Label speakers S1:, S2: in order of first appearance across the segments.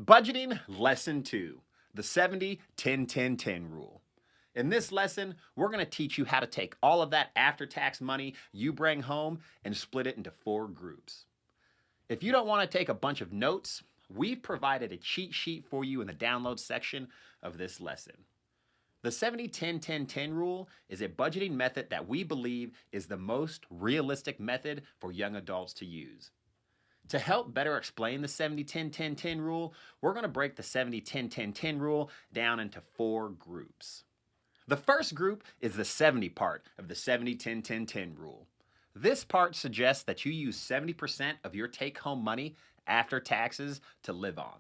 S1: Budgeting Lesson 2, the 70-10-10-10 rule. In this lesson, we're going to teach you how to take all of that after-tax money you bring home and split it into 4 groups. If you don't want to take a bunch of notes, we've provided a cheat sheet for you in the download section of this lesson. The 70-10-10-10 rule is a budgeting method that we believe is the most realistic method for young adults to use. To help better explain the 70-10-10-10 rule, we're going to break the 70-10-10-10 rule down into 4 groups. The first group is the 70 part of the 70-10-10-10 rule. This part suggests that you use 70% of your take-home money after taxes to live on.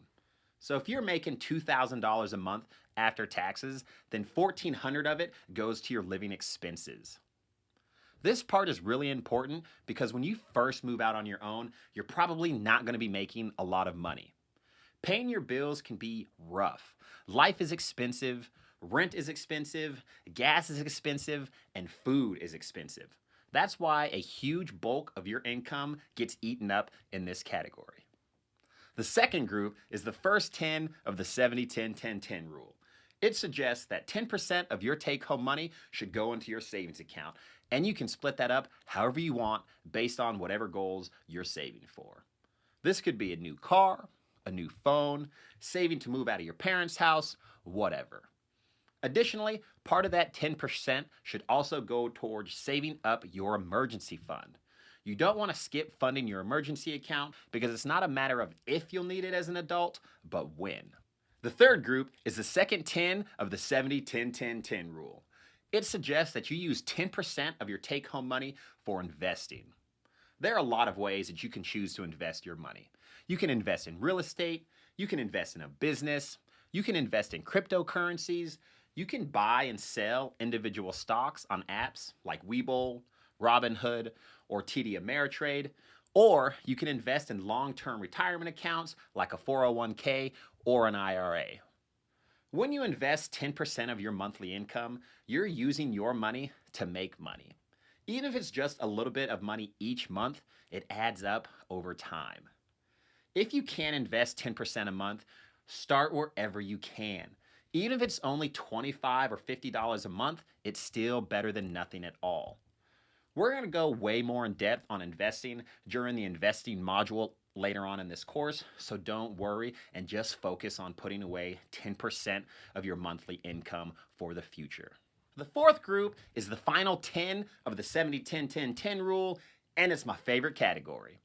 S1: So if you're making $2,000 a month after taxes, then $1,400 of it goes to your living expenses. This part is really important because when you first move out on your own, you're probably not going to be making a lot of money. Paying your bills can be rough. Life is expensive, rent is expensive, gas is expensive, and food is expensive. That's why a huge bulk of your income gets eaten up in this category. The second group is the first 10 of the 70-10-10-10 rule. It suggests that 10% of your take-home money should go into your savings account, and you can split that up however you want based on whatever goals you're saving for. This could be a new car, a new phone, saving to move out of your parents' house, whatever. Additionally, part of that 10% should also go towards saving up your emergency fund. You don't want to skip funding your emergency account because it's not a matter of if you'll need it as an adult, but when. The third group is the second 10 of the 70-10-10-10 rule. It suggests that you use 10% of your take-home money for investing. There are a lot of ways that you can choose to invest your money. You can invest in real estate, you can invest in a business, you can invest in cryptocurrencies, you can buy and sell individual stocks on apps like Webull, Robinhood, or TD Ameritrade, or you can invest in long-term retirement accounts like a 401k or an IRA. When you invest 10% of your monthly income, you're using your money to make money. Even if it's just a little bit of money each month, it adds up over time. If you can't invest 10% a month, start wherever you can. Even if it's only $25 or $50 a month, it's still better than nothing at all. We're going to go way more in depth on investing during the investing module later on in this course, so don't worry and just focus on putting away 10% of your monthly income for the future. The fourth group is the final 10 of the 70-10-10-10 rule, and it's my favorite category.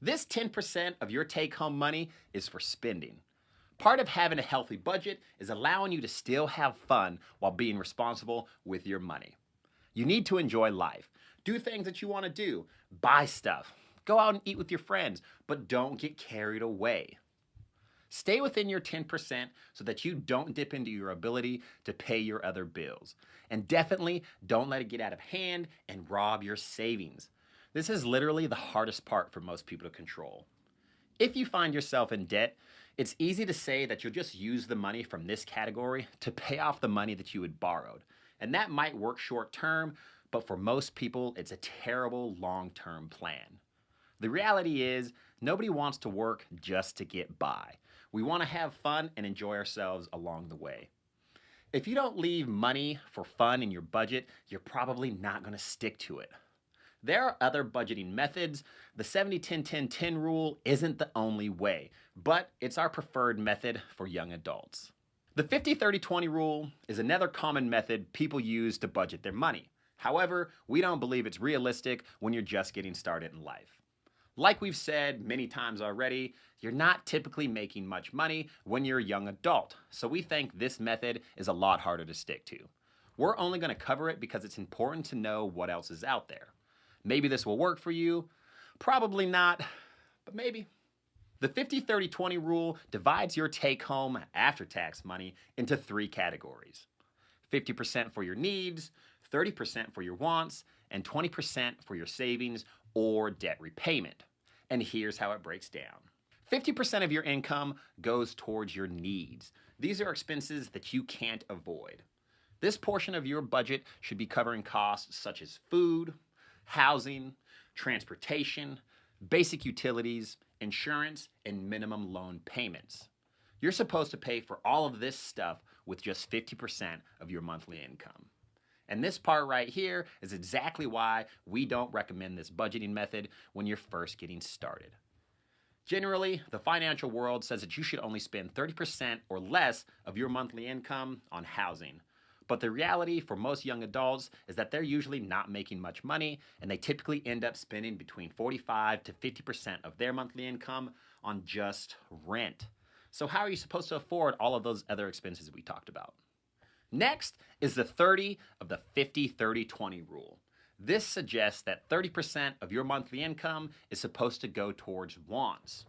S1: This 10% of your take-home money is for spending. Part of having a healthy budget is allowing you to still have fun while being responsible with your money. You need to enjoy life. Do things that you want to do. Buy stuff. Go out and eat with your friends, but don't get carried away. Stay within your 10% so that you don't dip into your ability to pay your other bills. And definitely don't let it get out of hand and rob your savings. This is literally the hardest part for most people to control. If you find yourself in debt, it's easy to say that you'll just use the money from this category to pay off the money that you had borrowed. And that might work short term, but for most people, it's a terrible long-term plan. The reality is, nobody wants to work just to get by. We want to have fun and enjoy ourselves along the way. If you don't leave money for fun in your budget, you're probably not going to stick to it. There are other budgeting methods. The 70-10-10-10 rule isn't the only way, but it's our preferred method for young adults. The 50-30-20 rule is another common method people use to budget their money. However, we don't believe it's realistic when you're just getting started in life. Like we've said many times already, you're not typically making much money when you're a young adult, so we think this method is a lot harder to stick to. We're only going to cover it because it's important to know what else is out there. Maybe this will work for you, probably not, but maybe. The 50-30-20 rule divides your take-home after-tax money into 3 categories. 50% for your needs, 30% for your wants, and 20% for your savings or debt repayment. And here's how it breaks down. 50% of your income goes towards your needs. These are expenses that you can't avoid. This portion of your budget should be covering costs such as food, housing, transportation, basic utilities, insurance, and minimum loan payments. You're supposed to pay for all of this stuff with just 50% of your monthly income. And this part right here is exactly why we don't recommend this budgeting method when you're first getting started. Generally, the financial world says that you should only spend 30% or less of your monthly income on housing. But the reality for most young adults is that they're usually not making much money, and they typically end up spending between 45 to 50% of their monthly income on just rent. So how are you supposed to afford all of those other expenses we talked about? Next is the 30 of the 50-30-20 rule. This suggests that 30% of your monthly income is supposed to go towards wants.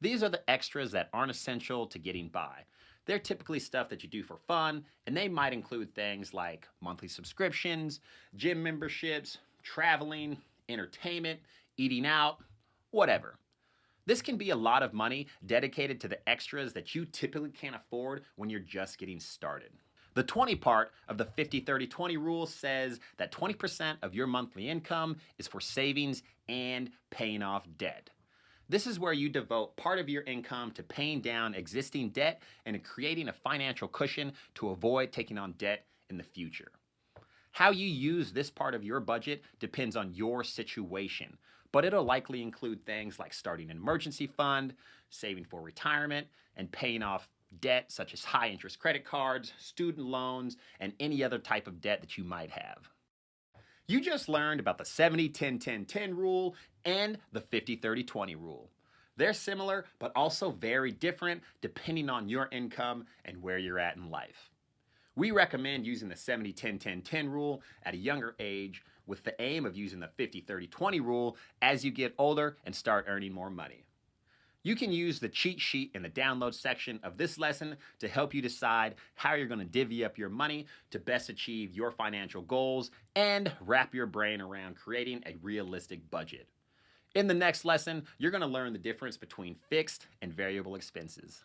S1: These are the extras that aren't essential to getting by. They're typically stuff that you do for fun, and they might include things like monthly subscriptions, gym memberships, traveling, entertainment, eating out, whatever. This can be a lot of money dedicated to the extras that you typically can't afford when you're just getting started. The 20 part of the 50-30-20 rule says that 20% of your monthly income is for savings and paying off debt. This is where you devote part of your income to paying down existing debt and creating a financial cushion to avoid taking on debt in the future. How you use this part of your budget depends on your situation, but it'll likely include things like starting an emergency fund, saving for retirement, and paying off debt such as high interest credit cards, student loans, and any other type of debt that you might have. You just learned about the 70-10-10-10 rule and the 50-30-20 rule. They're similar, but also very different depending on your income and where you're at in life. We recommend using the 70-10-10-10 rule at a younger age with the aim of using the 50-30-20 rule as you get older and start earning more money. You can use the cheat sheet in the download section of this lesson to help you decide how you're going to divvy up your money to best achieve your financial goals and wrap your brain around creating a realistic budget. In the next lesson, you're going to learn the difference between fixed and variable expenses.